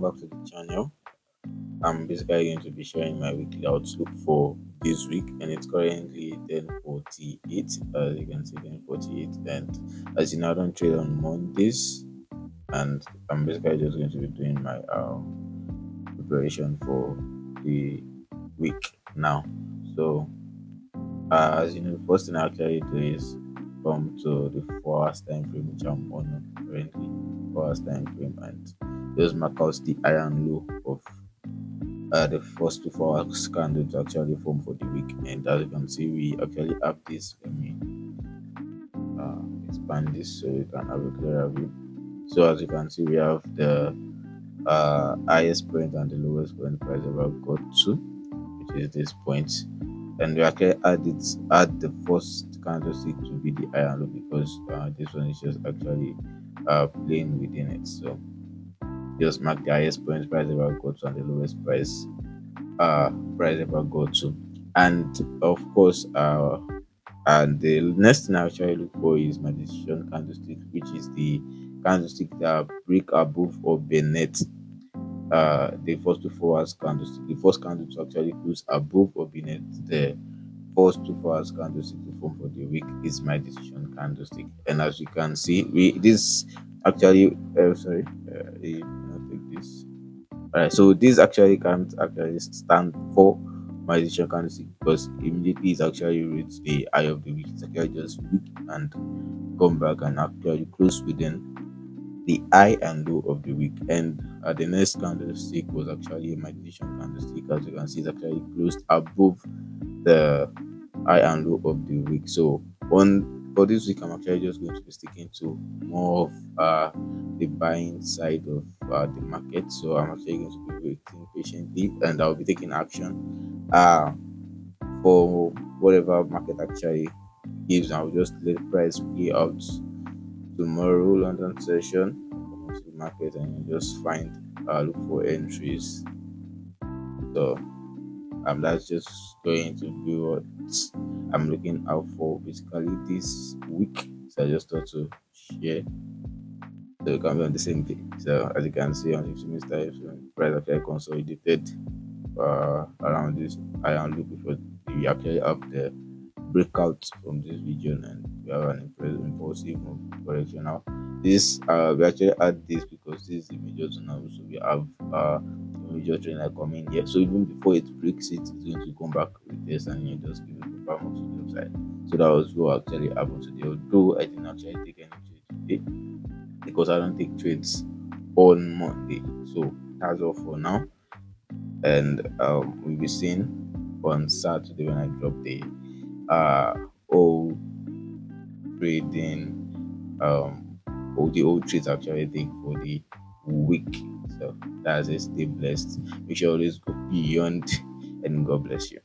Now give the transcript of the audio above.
back to the channel. I'm basically going to be sharing my weekly outlook for this week, and it's currently 10:48. As you can see, 10:48, and as you know, I don't trade on Mondays, and I'm basically just going to be doing my preparation for the week now. So, as you know, the first thing I actually do is come to the 4 hours time frame, which I'm on currently, 4 hours time frame, and just mark out the high and low of the first 2 4 hours candle to actually form for the week. And as you can see, we actually have this. Let me expand this so you can have a clearer view. So as you can see, we have the highest point and the lowest point price ever got to, which is this point. And we actually add the first candlestick to be the high and low because this one is just actually playing within it. So just mark the highest point price ever got to and the lowest price ever got to. And of course, and the next thing I actually look for is my decision candlestick, which is the candlestick that break above or beneath the first 2 4 hours candlestick. The first candle to actually close above or beneath the first 2 4 hours candlestick to form for the week is my decision candlestick. And as you can see, we this actually sorry, you cannot take this. Alright, so this actually can't actually stand for my decision candlestick because immediately it's actually reached the high of the week. It's actually just weak and come back and actually close within the high and low of the week. And the next candlestick was actually my decision candlestick. As you can see, it's actually closed above the high and low of the week. So on for this week, I'm actually just going to be sticking to more of the buying side of the market. So I'm actually going to be waiting patiently, and I'll be taking action for whatever market actually gives. I'll just let the price play out tomorrow London session. Come to the market and you just find look for entries. So that's just going to be what I'm looking out for basically this week. So I just thought to share so we can be on the same page. So as you can see on 15 minutes time, price actually consolidated around this iron loop before we actually have the breakout from this region, and we have an impulsive move correction now. This we actually add this because this is the major zone now, so we have a major trend like coming here. So even before it breaks it, it's going to come back with this and you just give it a power move to the upside. So that was what actually happened today. Although I didn't actually take any trade today because I don't take trades on Monday. So that's all for now, and we'll be seeing on Saturday when I drop the all trading all the old trades actually take for the week. So that's it. Stay blessed. Make sure you always go beyond, and God bless you.